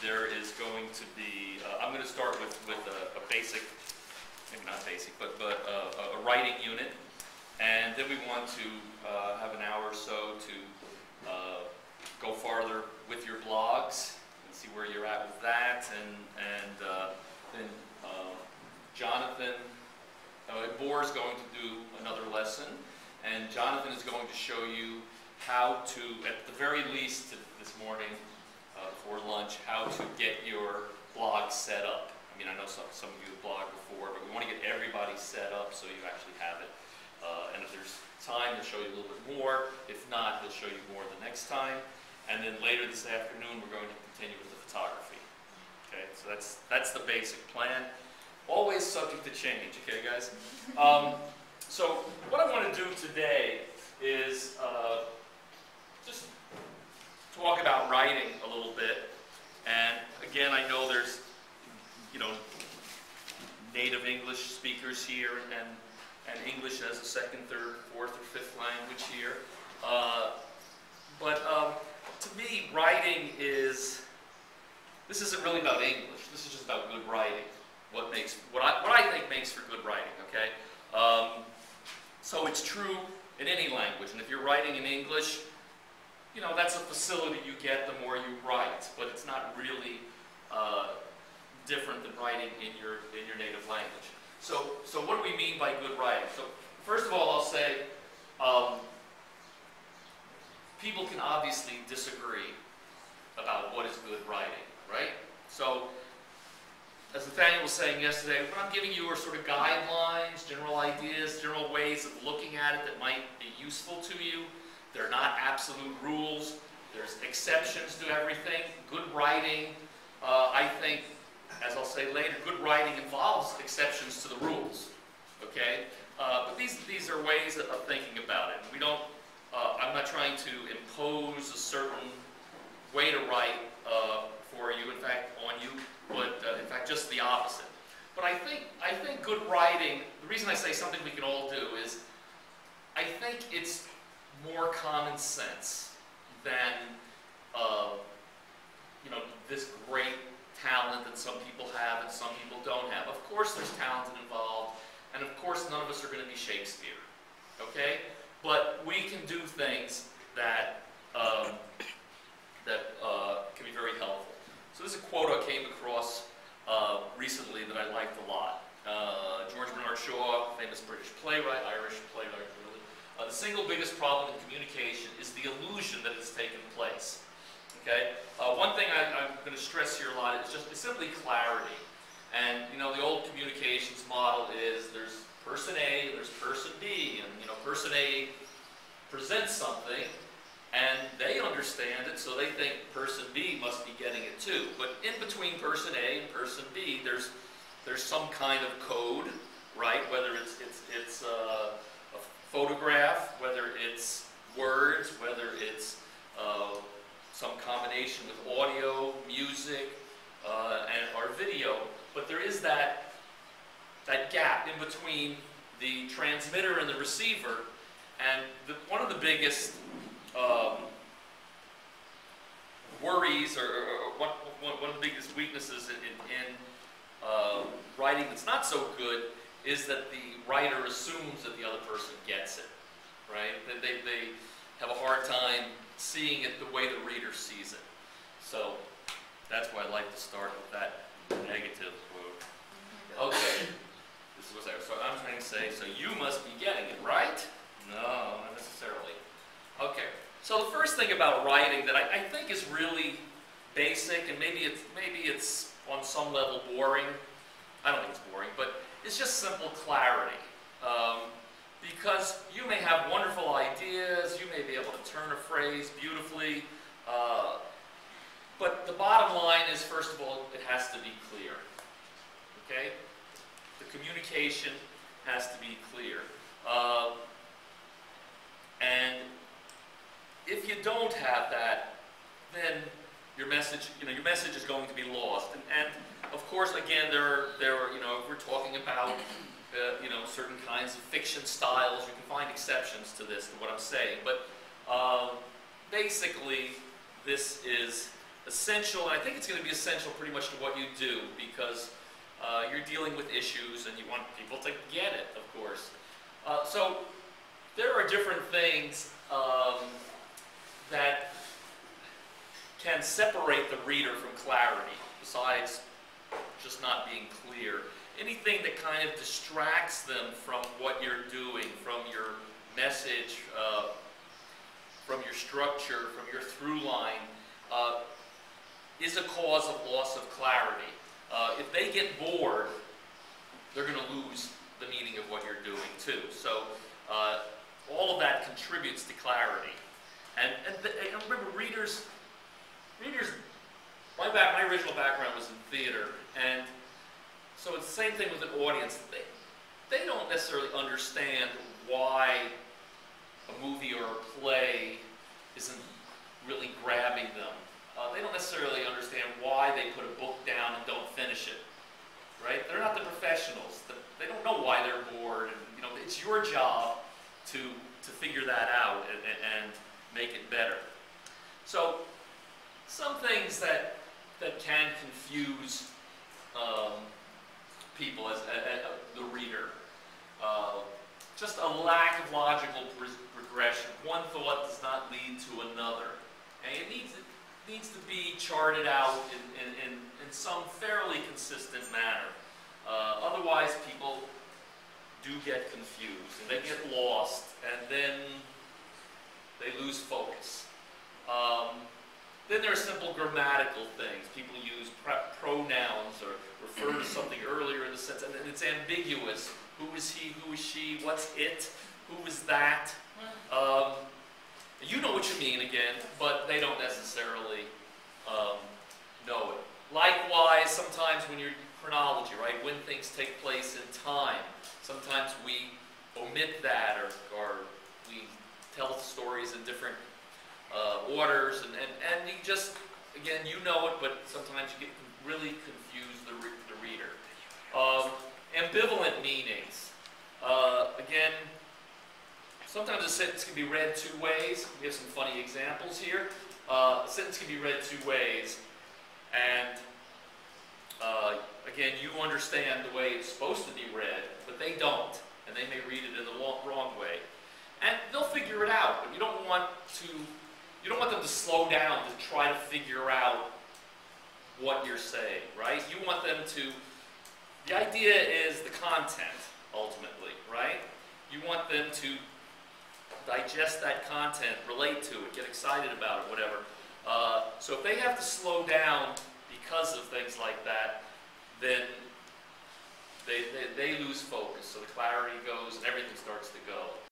there is going to be, I'm going to start with a basic, maybe not basic, but a writing unit. And then we want to have an hour or so to go farther with your blogs and see where you're at with that. And then Jonathan, Bohr is going to do another lesson. And Jonathan is going to show you how to, at the very least this morning, before lunch, how to get your blog set up. I mean, I know some of you have blogged before, but we want to get everybody set up so you actually have it. And if there's time, he'll show you a little bit more. If not, he'll show you more the next time. And then later this afternoon, we're going to continue with the photography. Okay, so that's the basic plan. Always subject to change, okay, guys? So what I want to do today is just talk about writing a little bit. And again, I know there's, native English speakers here and English as a second, third, fourth, or fifth language here. But to me, writing this isn't really about English. This is just about good writing. What I think makes for good writing, okay? So it's true in any language. And if you're writing in English, that's a facility you get the more you write. But it's not really different than writing in your native language. So what do we mean by good writing? So first of all, I'll say people can obviously disagree about what is good writing, right? So as Nathaniel was saying yesterday, what I'm giving you are sort of guidelines, general ideas, general ways of looking at it that might be useful to you. They're not absolute rules. There's exceptions to everything. Good writing, I think, as I'll say later, good writing involves exceptions to the rules, okay? But these are ways of thinking about it. We don't, I'm not trying to impose a certain way to write for you, in fact, on you, but in fact, just the opposite. But I think good writing, the reason I say something we can all do is, I think it's more common sense than, this great talent that some people have and some people don't have. Of course there's talent involved, and of course none of us are going to be Shakespeare, okay? But we can do things that can be very helpful. So this is a quote I came across recently that I liked a lot. George Bernard Shaw, famous British playwright, Irish playwright really. The single biggest problem in communication is the illusion that has taken place. Okay? One thing I'm going to stress here a lot is simply clarity. And the old communications model is there's person A and there's person B, and person A presents something and they understand it, so they think person B must be getting it too. But in between person A and person B, there's some kind of code, right? Whether it's a photograph, whether it's words, whether it's some combination with audio, music, or video. But there is that gap in between the transmitter and the receiver. And one of the biggest worries, or one of the biggest weaknesses in writing that's not so good, is that the writer assumes that the other person gets it, right? That they have a hard time seeing it the way the reader sees it. So that's why I like to start with that negative quote. Okay, this is what so I'm trying to say, so you must be getting it, right? No, not necessarily. Okay, so the first thing about writing that I think is really basic, and maybe it's on some level boring. I don't think it's boring, but it's just simple clarity. Because you may have wonderful ideas, you may be able to turn a phrase beautifully, but the bottom line is, first of all, it has to be clear. Okay? The communication has to be clear. And if you don't have that, then your message is going to be lost. And of course, again, there are if we're talking about certain kinds of fiction styles, you can find exceptions to this, to what I'm saying. But basically, this is essential, and I think it's going to be essential pretty much to what you do, because you're dealing with issues and you want people to get it, of course. So there are different things that can separate the reader from clarity, besides just not being clear. Anything that kind of distracts them from what you're doing, from your message, from your structure, from your through line, is a cause of loss of clarity. If they get bored, they're going to lose the meaning of what you're doing too. So all of that contributes to clarity. And remember, readers, my original background was in theater, and so it's the same thing with an audience. They don't necessarily understand why a movie or a play isn't really grabbing them. They don't necessarily understand why they put a book down and don't finish it, right? They're not the professionals. They don't know why they're bored. And, it's your job to figure that out and make it better. So some things that can confuse people as the reader. Just a lack of logical progression. One thought does not lead to another. And it needs to be charted out in some fairly consistent manner. Otherwise, people do get confused, and they get lost, and then they lose focus. Then there are simple grammatical things. People use pronouns or refer to something earlier in the sentence, and it's ambiguous. Who is he? Who is she? What's it? Who is that? You know what you mean again, but they don't necessarily know it. Likewise, sometimes when you're chronology, right, when things take place in time, sometimes we omit that, or we tell stories in different orders, and you just, again, you know it, but sometimes you get really confused the reader. Ambivalent meanings. Again, sometimes a sentence can be read two ways. We have some funny examples here. A sentence can be read two ways, and again, you understand the way it's supposed to be read, but they don't, and they may read it in the wrong way. And they'll figure it out, but you don't want them to slow down to try to figure out what you're saying, right? You want them to, the idea is the content, ultimately, right? You want them to digest that content, relate to it, get excited about it, whatever. So if they have to slow down because of things like that, then they lose focus. So the clarity goes and everything starts to go.